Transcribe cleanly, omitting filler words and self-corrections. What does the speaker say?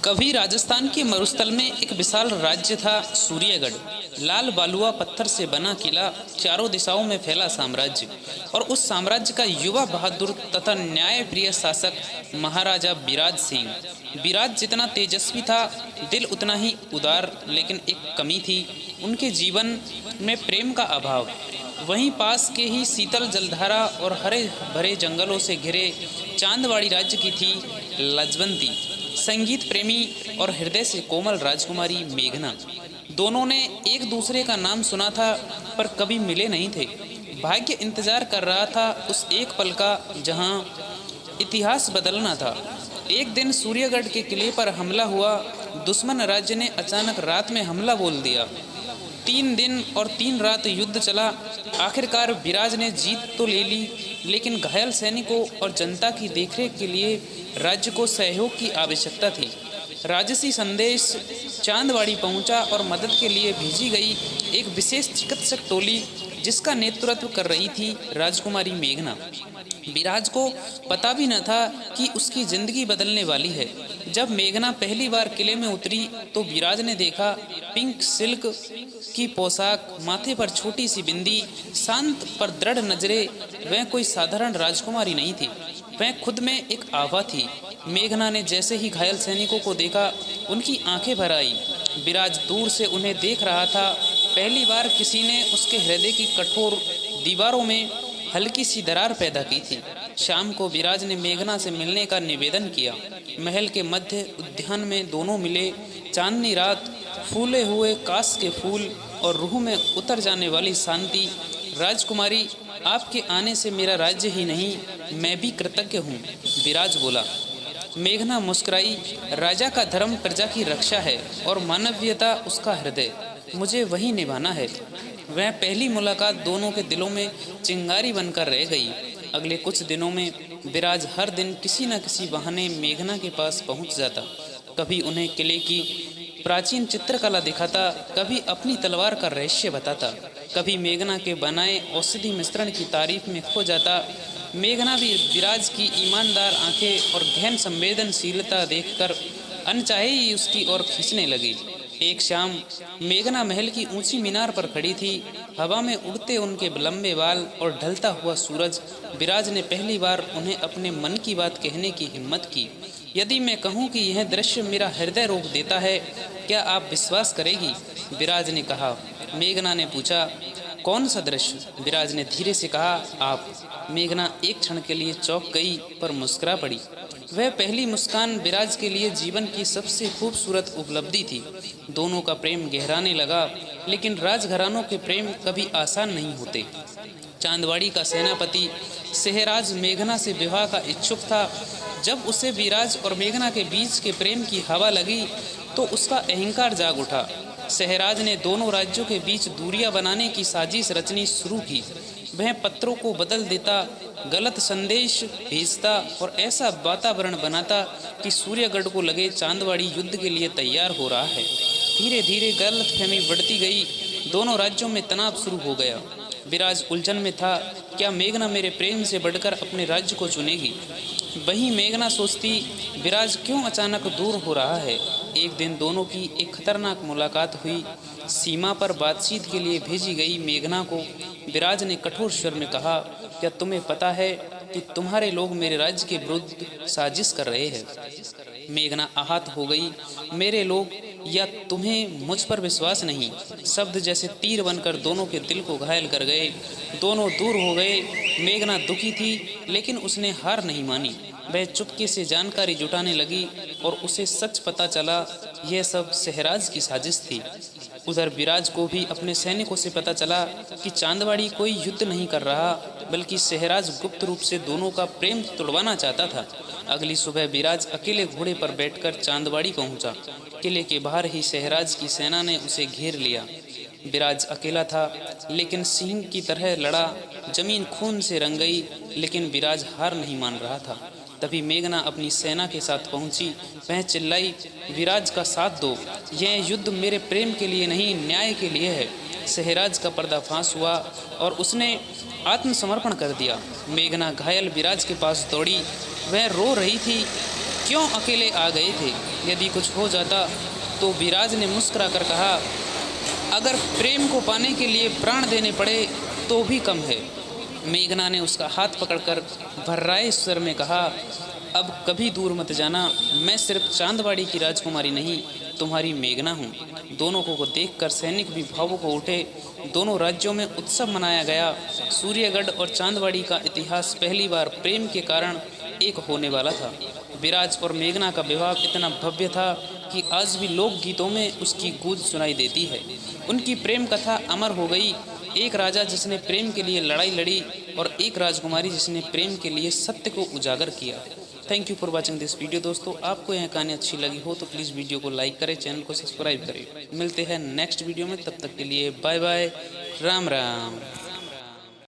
कभी राजस्थान के मरुस्थल में एक विशाल राज्य था, सूर्यगढ़। लाल बालुआ पत्थर से बना किला, चारों दिशाओं में फैला साम्राज्य। और उस साम्राज्य का युवा बहादुर तथा न्यायप्रिय शासक महाराजा विराज सिंह। विराज जितना तेजस्वी था, दिल उतना ही उदार, लेकिन एक कमी थी, उनके जीवन में प्रेम का अभाव। वहीं पास के ही शीतल जलधारा और हरे भरे जंगलों से घिरे चांदवाड़ी राज्य की थी लजवंती, संगीत प्रेमी और हृदय से कोमल राजकुमारी मेघना। दोनों ने एक दूसरे का नाम सुना था, पर कभी मिले नहीं थे। भाग्य इंतजार कर रहा था उस एक पल का जहां इतिहास बदलना था। एक दिन सूर्यगढ़ के किले पर हमला हुआ। दुश्मन राज्य ने अचानक रात में हमला बोल दिया। 3 दिन और 3 रात युद्ध चला। आखिरकार विराज ने जीत तो ले ली, लेकिन घायल सैनिकों और जनता की देखरेख के लिए राज्य को सहयोग की आवश्यकता थी। राजसी संदेश चांदवाड़ी पहुंचा और मदद के लिए भेजी गई एक विशेष चिकित्सक टोली, जिसका नेतृत्व कर रही थी राजकुमारी मेघना। विराज को पता भी न था कि उसकी जिंदगी बदलने वाली है। जब मेघना पहली बार किले में उतरी तो विराज ने देखा पिंक सिल्क की पोशाक, माथे पर छोटी सी बिंदी, शांत पर दृढ़ नजरें। वह कोई साधारण राजकुमारी नहीं थी, वह खुद में एक आभा थी। मेघना ने जैसे ही घायल सैनिकों को देखा, उनकी आंखें भर आई। विराज दूर से उन्हें देख रहा था। पहली बार किसी ने उसके हृदय की कठोर दीवारों में हल्की सी दरार पैदा की थी। शाम को विराज ने मेघना से मिलने का निवेदन किया। महल के मध्य उद्यान में दोनों मिले। चांदनी रात, फूले हुए काश के फूल और रूह में उतर जाने वाली शांति। राजकुमारी, आपके आने से मेरा राज्य ही नहीं, मैं भी कृतज्ञ हूँ, विराज बोला। मेघना मुस्कुराई। राजा का धर्म प्रजा की रक्षा है और मानवीयता उसका हृदय। मुझे वही निभाना है। वह पहली मुलाकात दोनों के दिलों में चिंगारी बनकर रह गई। अगले कुछ दिनों में विराज हर दिन किसी न किसी बहाने मेघना के पास पहुंच जाता। कभी उन्हें किले की प्राचीन चित्रकला दिखाता, कभी अपनी तलवार का रहस्य बताता, कभी मेघना के बनाए औषधि मिश्रण की तारीफ में खो जाता। मेघना भी विराज की ईमानदार आंखें और गहन संवेदनशीलता देखकर अनचाहे ही उसकी ओर खींचने लगी। एक शाम मेघना महल की ऊंची मीनार पर खड़ी थी। हवा में उड़ते उनके लंबे बाल और ढलता हुआ सूरज। विराज ने पहली बार उन्हें अपने मन की बात कहने की हिम्मत की। यदि मैं कहूँ कि यह दृश्य मेरा हृदय रोक देता है, क्या आप विश्वास करेगी? विराज ने कहा। मेघना ने पूछा, कौन सा दृश्य? विराज ने धीरे से कहा, आप। मेघना एक क्षण के लिए चौंक गई, पर मुस्कुरा पड़ी। वह पहली मुस्कान विराज के लिए जीवन की सबसे खूबसूरत उपलब्धि थी। दोनों का प्रेम गहराने लगा, लेकिन राजघरानों के प्रेम कभी आसान नहीं होते। चांदवाड़ी का सेनापति सहराज मेघना से विवाह का इच्छुक था। जब उसे विराज और मेघना के बीच के प्रेम की हवा लगी तो उसका अहंकार जाग उठा। सहराज ने दोनों राज्यों के बीच दूरियां बनाने की साजिश रचनी शुरू की। वह पत्रों को बदल देता, गलत संदेश भेजता और ऐसा वातावरण बनाता कि सूर्यगढ़ को लगे चांदवाड़ी युद्ध के लिए तैयार हो रहा है। धीरे धीरे गलतफहमी बढ़ती गई। दोनों राज्यों में तनाव शुरू हो गया। विराज उलझन में था, क्या मेघना मेरे प्रेम से बढ़कर अपने राज्य को चुनेगी? वहीं मेघना सोचती, विराज क्यों अचानक दूर हो रहा है? एक दिन दोनों की एक खतरनाक मुलाकात हुई। सीमा पर बातचीत के लिए भेजी गई मेघना को विराज ने कठोर स्वर में कहा, क्या तुम्हें पता है कि तुम्हारे लोग मेरे राज्य के विरुद्ध साजिश कर रहे हैं? मेघना आहत हो गई। मेरे लोग, या तुम्हें मुझ पर विश्वास नहीं? शब्द जैसे तीर बनकर दोनों के दिल को घायल कर गए। दोनों दूर हो गए। मेघना दुखी थी, लेकिन उसने हार नहीं मानी। वह चुपके से जानकारी जुटाने लगी और उसे सच पता चला, यह सब सहराज की साजिश थी। उधर विराज को भी अपने सैनिकों से पता चला कि चांदवाड़ी कोई युद्ध नहीं कर रहा, बल्कि सहराज गुप्त रूप से दोनों का प्रेम तुड़वाना चाहता था। अगली सुबह विराज अकेले घोड़े पर बैठकर चांदवाड़ी पहुंचा। किले के बाहर ही सहराज की सेना ने उसे घेर लिया। विराज अकेला था, लेकिन सिंह की तरह लड़ा। जमीन खून से रंग गई, लेकिन विराज हार नहीं मान रहा था। तभी मेघना अपनी सेना के साथ पहुंची। वह चिल्लाई, विराज का साथ दो, यह युद्ध मेरे प्रेम के लिए नहीं, न्याय के लिए है। सहराज का पर्दाफाश हुआ और उसने आत्मसमर्पण कर दिया। मेघना घायल विराज के पास दौड़ी। वह रो रही थी, क्यों अकेले आ गए थे? यदि कुछ हो जाता तो विराज ने मुस्कुरा कर कहा, अगर प्रेम को पाने के लिए प्राण देने पड़े तो भी कम है। मेघना ने उसका हाथ पकड़कर भर्राए स्वर में कहा, अब कभी दूर मत जाना, मैं सिर्फ चांदवाड़ी की राजकुमारी नहीं, तुम्हारी मेघना हूँ। दोनों को देखकर सैनिक भी भावुक हो उठे। दोनों राज्यों में उत्सव मनाया गया। सूर्यगढ़ और चांदवाड़ी का इतिहास पहली बार प्रेम के कारण एक होने वाला था। विराज और मेघना का विवाह इतना भव्य था कि आज भी लोकगीतों में उसकी गूंज सुनाई देती है। उनकी प्रेम कथा अमर हो गई। एक राजा जिसने प्रेम के लिए लड़ाई लड़ी और एक राजकुमारी जिसने प्रेम के लिए सत्य को उजागर किया। Thank you for watching this video. दोस्तों, आपको यह कहानी अच्छी लगी हो तो प्लीज़ वीडियो को लाइक करें, चैनल को सब्सक्राइब करें। मिलते हैं नेक्स्ट वीडियो में, तब तक के लिए बाय बाय, राम राम।